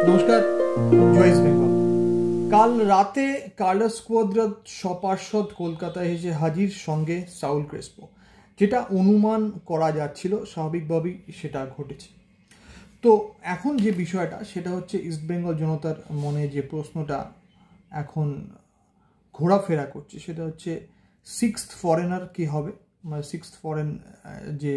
নমস্কার, জয় ইস্ট বেঙ্গল। কাল রাতে কার্লোস কুয়াদ্রাত সপার্ষদ কলকাতায় এসে হাজির, সঙ্গে সাউল ক্রেসপো। যেটা অনুমান করা যাচ্ছিল, স্বাভাবিকভাবেই সেটা ঘটেছে। তো এখন যে বিষয়টা সেটা হচ্ছে ইস্ট বেঙ্গল জনতার মনে যে প্রশ্নটা এখন ঘোরাফেরা করছে সেটা হচ্ছে সিক্সথ ফরেনার কি হবে, মানে সিক্সথ ফরেন যে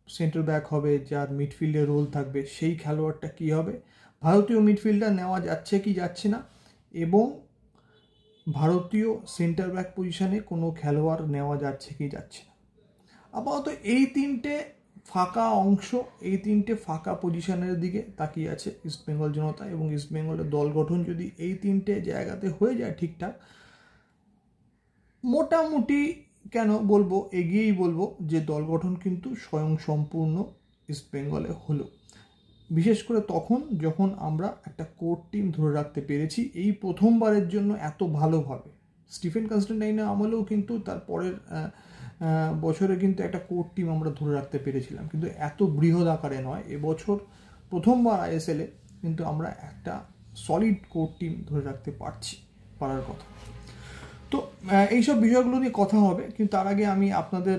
সেন্টার ব্যাক হবে, যার মিডফিল্ডে রোল থাকবে, সেই খেলোয়াড়টা কি হবে, ভারতীয় মিডফিল্ডার নেওয়া যাচ্ছে কি যাচ্ছে না, এবং ভারতীয় সেন্টার ব্যাক পজিশনে কোনো খেলোয়াড় নেওয়া যাচ্ছে কি যাচ্ছে না। আপাতত এই তিনটে ফাঁকা অংশ, এই তিনটে ফাঁকা পজিশনের দিকে তাকিয়ে আছে ইস্টবেঙ্গল জনতা। এবং ইস্টবেঙ্গলের দল গঠন যদি এই তিনটে জায়গাতে হয়ে যায় ঠিকঠাক, মোটামুটি কেন বলবো, এগিয়েই বলবো যে দল গঠন কিন্তু স্বয়ংসম্পূর্ণ ইস্টবেঙ্গলে হলো। বিশেষ করে তখন যখন আমরা একটা কোর টিম ধরে রাখতে পেরেছি এই প্রথমবারের জন্য এত ভালোভাবে। স্টিফেন কনস্ট্যান্টাইনের আমলেও কিন্তু তার পরের বছরে কিন্তু একটা কোর টিম আমরা ধরে রাখতে পেরেছিলাম, কিন্তু এত বৃহৎ আকারে নয়। এবছর প্রথমবার আইএসএলে কিন্তু আমরা একটা সলিড কোর টিম ধরে রাখতে পারার কথা। তো এইসব বিষয়গুলো নিয়ে কথা হবে, কিন্তু তার আগে আমি আপনাদের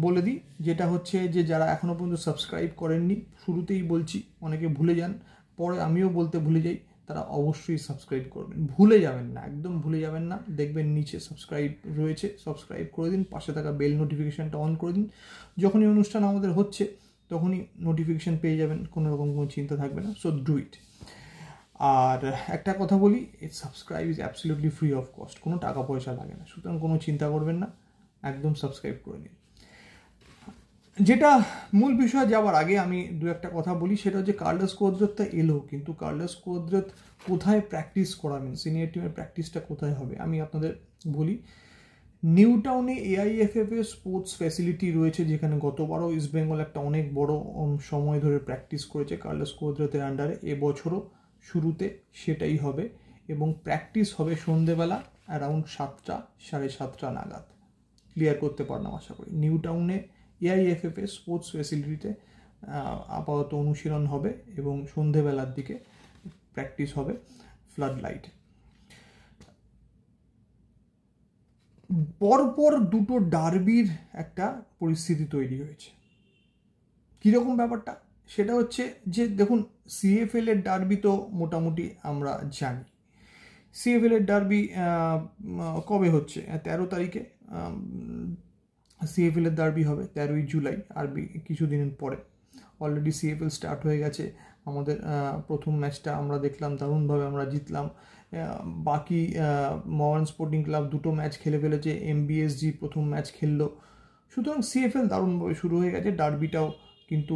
বলে দিই, যেটা হচ্ছে যে যারা এখনও পর্যন্ত সাবস্ক্রাইব করেননি, শুরুতেই বলছি, অনেকে ভুলে যান, পরে আমিও বলতে ভুলে যাই, তারা অবশ্যই সাবস্ক্রাইব করবেন, ভুলে যাবেন না, একদম ভুলে যাবেন না। দেখবেন নিচে সাবস্ক্রাইব রয়েছে, সাবস্ক্রাইব করে দিন, পাশে থাকা বেল নোটিফিকেশানটা অন করে দিন। যখনই অনুষ্ঠান আমাদের হচ্ছে তখনই নোটিফিকেশান পেয়ে যাবেন, কোনো রকম কোনো চিন্তা থাকবে না। So do it. আর একটা কথা বলি, subscribe is absolutely free of cost, কোনো টাকা পয়সা লাগে না, সুতরাং কোনো চিন্তা করবেন না, একদম সাবস্ক্রাইব করে নিন। যেটা মূল বিষয় যাওয়ার আগে আমি দু একটা কথা বলি, সেটা হচ্ছে কার্লোস কুয়াদ্রাতটা এলো, কিন্তু কার্লোস কুয়াদ্রাত কোথায় প্র্যাকটিস করাবেন, সিনিয়র টিমের প্র্যাকটিসটা কোথায় হবে আমি আপনাদের বলি। নিউ টাউনে এআইএফএফ এর স্পোর্টস ফ্যাসিলিটি রয়েছে, যেখানে গতবারও ইস্টবেঙ্গল একটা অনেক বড় সময় ধরে প্র্যাকটিস করেছে কার্লোস কুয়াদ্রাতের আন্ডারে। এবছরও শুরুতে সেটাই হবে, এবং প্র্যাকটিস হবে সন্ধেবেলা অ্যারাউন্ড 7টা 7:30 নাগাদ। ক্লিয়ার করতে পারলাম আশা করি। নিউ টাউনে এআইএফএফ এর স্পোর্টস ফ্যাসিলিটিতে আপাতত অনুশীলন হবে এবং সন্ধেবেলার দিকে প্র্যাকটিস হবে ফ্লাড লাইটে। পরপর দুটো ডার্বির একটা পরিস্থিতি তৈরি হয়েছে। কীরকম ব্যাপারটা সেটা হচ্ছে যে দেখুন, সিএফএল এর ডার্বি তো মোটামুটি আমরা জানি। সিএফএল এর ডার্বি কবে হচ্ছে? 13 তারিখে সিএফএল এর ডার্বি হবে, 13ই জুলাই, আর কিছুদিনের পরে। অলরেডি সিএফএল স্টার্ট হয়ে গেছে। আমাদের প্রথম ম্যাচটা আমরা দেখলাম, দারুণভাবে আমরা জিতলাম। বাকি মহান স্পোর্টিং ক্লাব দুটো ম্যাচ খেলে ফেলেছে, এমবিএসজি প্রথম ম্যাচ খেললো। সুতরাং সিএফএল দারুণভাবে শুরু হয়ে গেছে। ডার্বিটাও কিন্তু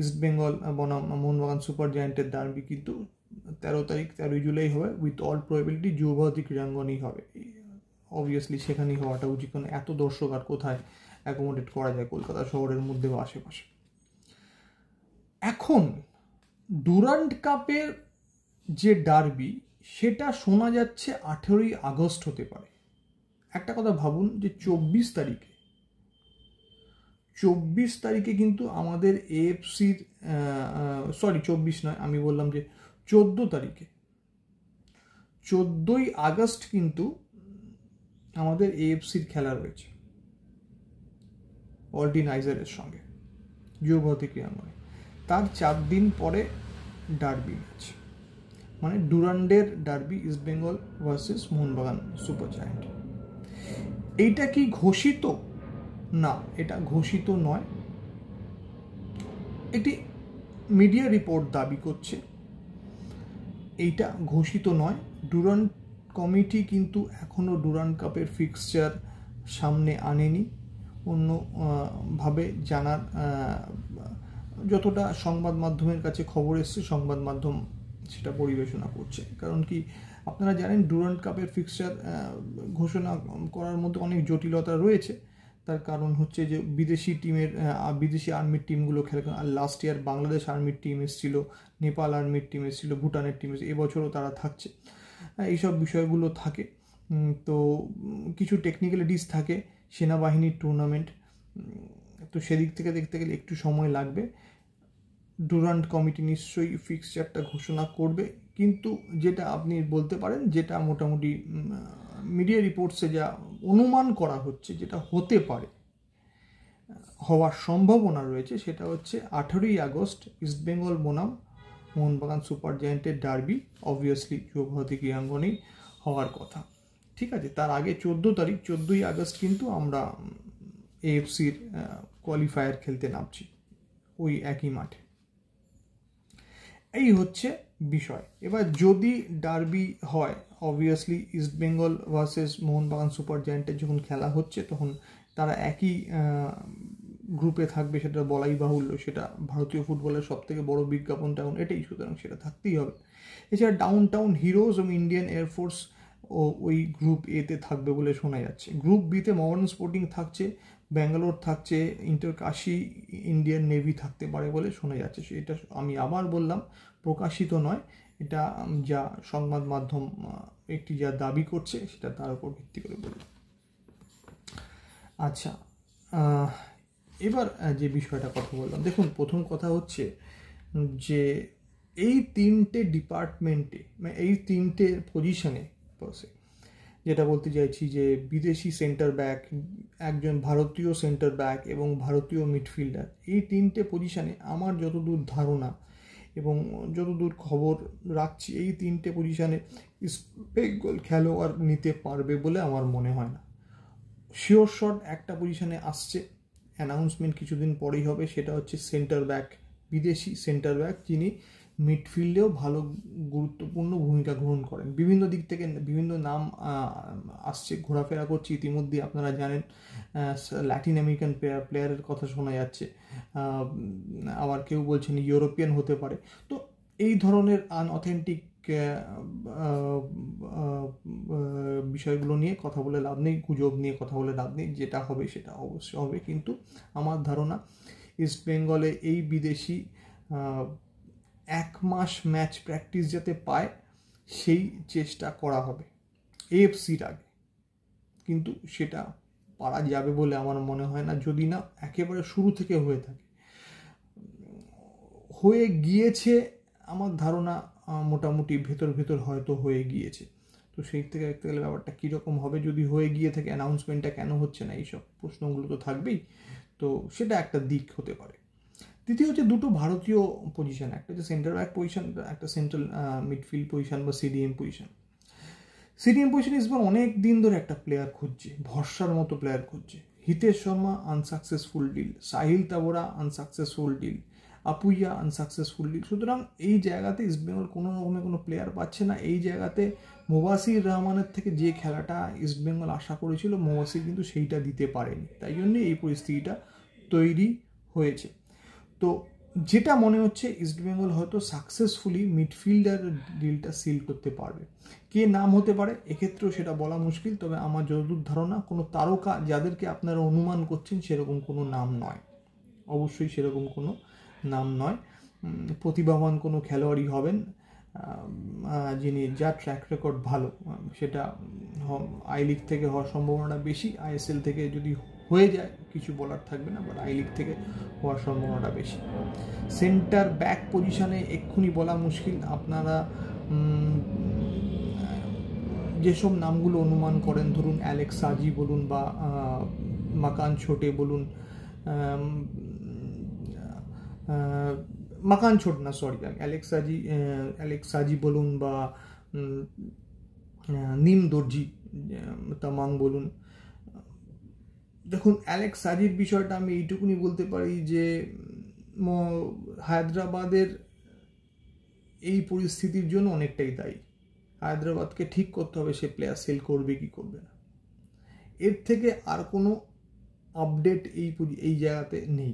ইস্টবেঙ্গল বনাম মোহনবাগান সুপার জায়ান্টের ডার্বি কিন্তু 13 তারিখ 13ই জুলাই হবে, উইথ অল প্রবাবিলিটি যুবভারতী ক্রীড়াঙ্গনেই হবে। অবভিয়াসলি সেখানেই হওয়াটা উচিত, কারণ এত দর্শক আর কোথায় অ্যাকোমোডেট করা যায় কলকাতা শহরের মধ্যে বা আশেপাশে। এখন ডুরান্ড কাপের যে ডার্বি সেটা শোনা যাচ্ছে 18ই আগস্ট হতে পারে। একটা কথা ভাবুন যে 24 তারিখে কিন্তু আমাদের এএফসির 24 নয়, আমি বললাম যে 14 তারিখে, 14ই আগস্ট কিন্তু আমাদের এএফসির খেলা রয়েছে অল্টিন আইজারের সঙ্গে যুবভারতী ক্রীড়াঙ্গনে। তার 4 দিন পরে ডার্বি ম্যাচ, মানে ডুরান্ডের derby, East Bengal versus Mohun Bagan super giant. এইটা কি ঘোষিত? না, এটা ঘোষিত নয়। এটি মিডিয়া রিপোর্ট দাবি করছে, এইটা ঘোষিত নয়। ডুরান্ড কমিটি কিন্তু এখনও ডুরান্ড কাপের ফিক্সচার সামনে আনেনি। অন্যভাবে জানার যতটা সংবাদ মাধ্যমের কাছে খবর এসছে, সংবাদ মাধ্যম সেটা পরিবেশনা করছে। কারণ কি, আপনারা জানেন ডুরান্ড কাপের ফিক্সচার ঘোষণা করার মধ্যে অনেক জটিলতা রয়েছে। তার কারণ হচ্ছে যে বিদেশি আর্মির টিমগুলো খেলে। আর লাস্ট ইয়ার বাংলাদেশ আর্মির টিম এসেছিল, নেপাল আর্মির টিম এসেছিল, ভুটানের টিম এসেছিল, এবছরও তারা থাকছে। এইসব বিষয়গুলো থাকে। তো কিছু টেকনিক্যালিটিস থাকে, সেনাবাহিনীর টুর্নামেন্ট, তো সেদিক থেকে দেখতে গেলে একটু সময় লাগবে। ডুরান্ট কমিটি নিশ্চয়ই ফিক্সচারটা ঘোষণা করবে, কিন্তু যেটা আপনি বলতে পারেন, যেটা মোটামুটি মিডিয়া রিপোর্টসে যা অনুমান করা হচ্ছে, যেটা হতে পারে, হওয়ার সম্ভাবনা রয়েছে, সেটা হচ্ছে 18ই আগস্ট ইস্টবেঙ্গল বনাম মোহনবাগান সুপার জায়ান্টের ডার্বি, অবভিয়াসলি যুবভারতী ক্রীড়াঙ্গনেই হওয়ার কথা। ঠিক আছে, তার আগে 14ই আগস্ট কিন্তু আমরা এএফসির কোয়ালিফায়ার খেলতে নামছি ওই একই মাঠে। এই হচ্ছে বিষয়। এবার যদি ডার্বি হয়, obviously East Bengal versus Mohun Bagan super জায়ান্টের যখন খেলা হচ্ছে, তখন তারা একই গ্রুপে থাকবে, সেটা বলাই বাহুল্য। সেটা ভারতীয় ফুটবলের সব থেকে বড় বিজ্ঞাপনটা এখন এটাই, সুতরাং সেটা থাকতেই হবে। এছাড়া ডাউনটাউন হিরোজ এবং ইন্ডিয়ান এয়ারফোর্স ওই গ্রুপ এতে থাকবে বলে শোনা যাচ্ছে। গ্রুপ বিতে মডার্ন স্পোর্টিং থাকছে, ব্যাঙ্গালোর থাকছে, ইন্টারকাশি, ইন্ডিয়ান নেভি থাকতে পারে বলে শোনা যাচ্ছে। সেটা আমি আবার বললাম, প্রকাশিত নয়, এটা যা সংবাদ মাধ্যম একটি যা দাবি করছে সেটা তার উপর ভিত্তি করে বললাম। আচ্ছা, এবার যে বিষয়টা কথা বললাম, দেখুন প্রথম কথা হচ্ছে যে এই তিনটে ডিপার্টমেন্টে, মানে এই তিনটে পজিশনে যেটা বলতে চাইছি, যে বিদেশি সেন্টার ব্যাক, একজন ভারতীয় সেন্টার ব্যাক এবং ভারতীয় মিডফিল্ডার, এই তিনটে পজিশনে আমার যতদূর ধারণা এবং যতদূর খবর রাখছি, এই তিনটে পজিশনে ইস্টবেঙ্গল খেলোয়াড় নিতে পারবে বলে আমার মনে হয় না। শিওর শট একটা পজিশনে আসছে, অ্যানাউন্সমেন্ট কিছুদিন পরেই হবে, সেটা হচ্ছে সেন্টার ব্যাক, বিদেশি সেন্টার ব্যাক, যিনি মিডফিল্ডেও ভালো গুরুত্বপূর্ণ ভূমিকা গ্রহণ করেন। বিভিন্ন দিক থেকে বিভিন্ন নাম আসছে, ঘোরাফেরা করছে ইতিমধ্যে, আপনারা জানেন। ল্যাটিন আমেরিকান প্লেয়ারের কথা শোনা যাচ্ছে, আবার কেউ বলছেন ইউরোপিয়ান হতে পারে। তো এই ধরনের আনঅথেন্টিক বিষয়গুলো নিয়ে কথা বলে লাভ নেই, গুজব নিয়ে কথা বলে লাভ নেই। যেটা হবে সেটা অবশ্যই হবে, কিন্তু আমার ধারণা ইস্টবেঙ্গলে এই বিদেশি 1 মাস ম্যাচ প্র্যাকটিস যাতে পায়, সেই চেষ্টা করা হবে এএফসির আগে, কিন্তু সেটা পারা যাবে বলে আমার মনে হয় না, যদি না একেবারে শুরু থেকে হয়ে থাকে। হয়ে গিয়েছে আমার ধারণা, মোটামুটি ভেতর হয়তো হয়ে গিয়েছে। তো সেই থেকে দেখতে গেলে ব্যাপারটা কীরকম হবে, যদি হয়ে গিয়ে থাকে অ্যানাউন্সমেন্টটা কেন হচ্ছে না, এইসব প্রশ্নগুলো তো থাকবেই। তো সেটা একটা দিক হতে পারে। দ্বিতীয় হচ্ছে দুটো ভারতীয় পজিশন, একটা হচ্ছে সেন্টার ব্যাক পজিশন, একটা সেন্ট্রাল মিডফিল্ড পজিশন বা সিডিএম পজিশন। সিডিএম পজিশন ইসবার অনেক দিন ধরে একটা প্লেয়ার খুঁজছে, ভরসার মতো প্লেয়ার খুঁজছে। Hitesh Sharma unsuccessful deal, Sahil Tavora unsuccessful deal, Apuia unsuccessful deal. সুতরাং এই জায়গাতে ইস্টবেঙ্গল কোনো রকমের কোনো প্লেয়ার পাচ্ছে না। এই জায়গাতে মুবাসির রহমানের থেকে যে খেলাটা ইস্টবেঙ্গল আশা করেছিল, মুবাসির কিন্তু সেইটা দিতে পারেনি, তাই জন্যই এই পরিস্থিতিটা তৈরি হয়েছে। তো যেটা মনে হচ্ছে ইস্টবেঙ্গল হয়তো সাকসেসফুলি মিডফিল্ডার ডিলটা সিল করতে পারবে। কে নাম হতে পারে এক্ষেত্রেও সেটা বলা মুশকিল, তবে আমার যতদূর ধারণা কোনো তারকা যাদেরকে আপনারা অনুমান করছেন সেরকম কোনো নাম নয়, অবশ্যই সেরকম কোনো নাম নয়। প্রতিভাবান কোনো খেলোয়াড়ই হবেন, যিনি যার ট্র্যাক রেকর্ড ভালো, সেটা আই লিগ থেকে হওয়ার সম্ভাবনাটা বেশি। আইএসএল থেকে যদি হয়ে যায় কিছু বলার থাকবে না, বাট আই লিগ থেকে হওয়ার সম্ভাবনাটা বেশি। সেন্টার ব্যাক পজিশনে এক্ষুনি বলা মুশকিল। আপনারা যেসব নামগুলো অনুমান করেন, ধরুন অ্যালেক্স সাজি বলুন বা মাকান ছোটে বলুন, মাকান ছোট না সরি অ্যালেক্স সাজি বলুন বা নিম দর্জি তামাং বলুন। দেখুন অ্যালেক্স সাজির বিষয়টা আমি এইটুকুনি বলতে পারি যে হায়দ্রাবাদের এই পরিস্থিতির জন্য অনেকটাই দায়ী। হায়দ্রাবাদকে ঠিক করতে হবে সে প্লেয়ার সেল করবে কি করবে না। এর থেকে আর কোনো আপডেট এই জায়গাতে নেই,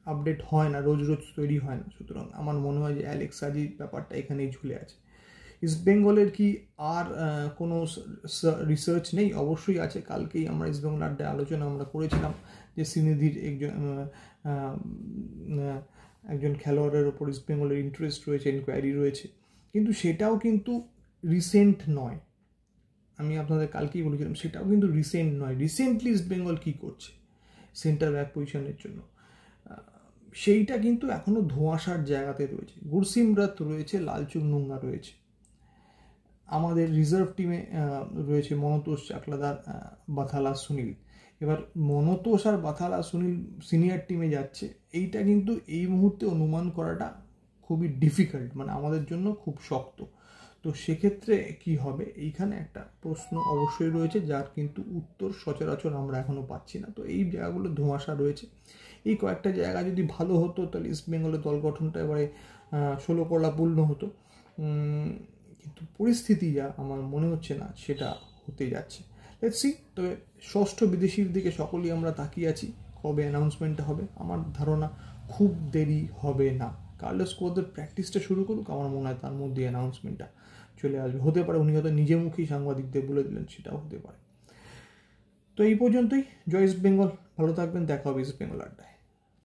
আপডেট হয় না, রোজ তৈরি হয় না। সুতরাং আমার মনে হয় যে অ্যালেক্স সাজির ব্যাপারটা এখানেই ঝুলে আছে। ইস্টবেঙ্গলের কি আর কোনো রিসার্চ নেই? অবশ্যই আছে। কালকেই আমরা ইস্টবেঙ্গল আড্ডায় আলোচনা আমরা করেছিলাম যে শ্রীনিধির একজন খেলোয়াড়ের ওপর ইস্টবেঙ্গলের ইন্টারেস্ট রয়েছে, ইনকোয়ারি রয়েছে, কিন্তু সেটাও কিন্তু রিসেন্ট নয়। আমি আপনাদের কালকেই বলেছিলাম সেটাও কিন্তু রিসেন্ট নয়। রিসেন্টলি ইস্টবেঙ্গল কী করছে সেন্টার ব্যাক পজিশনের জন্য, সেইটা কিন্তু এখনও ধোঁয়াশার জায়গাতে রয়েছে। গুরসিমরাত রয়েছে, লালচুংনুঙ্গা রয়েছে, আমাদের রিজার্ভ টিমে রয়েছে মনতোষ চাকলাদার, বাথালা সুনীল। এবার মনতোষ আর বাথালা সুনীল সিনিয়র টিমে যাচ্ছে, এইটা কিন্তু এই মুহূর্তে অনুমান করাটা খুবই ডিফিকাল্ট, মানে আমাদের জন্য খুব শক্ত। তো সেক্ষেত্রে কি হবে, এইখানে একটা প্রশ্ন অবশ্যই রয়েছে, যার কিন্তু উত্তর সচরাচর আমরা এখনও পাচ্ছি না। তো এই জায়গাগুলো ধোঁয়াশা রয়েছে। এই কয়েকটা জায়গা যদি ভালো হতো তাহলে ইস্ট বেঙ্গলের দল গঠনটা এবারে 16 কলা পূর্ণ হতো, কিন্তু পরিস্থিতি যা আমার মনে হচ্ছে না সেটা হতে যাচ্ছে। Let's see. তবে ষষ্ঠ বিদেশির দিকে সকলেই আমরা তাকিয়ে আছি, কবে অ্যানাউন্সমেন্টটা হবে। আমার ধারণা খুব দেরি হবে না। কার্লোস কোয়াদ্রার প্র্যাকটিসটা শুরু করুক, আমার মনে হয় তার মধ্যে অ্যানাউন্সমেন্টটা চলে আসবে। হতে পারে উনি হয়তো নিজে মুখেই সাংবাদিকদের বলে দিলেন, সেটাও হতে পারে। তো এই পর্যন্তই। জয় ইস্ট বেঙ্গল, ভালো থাকবেন, দেখা হবে ইস্ট বেঙ্গল আড্ডায়।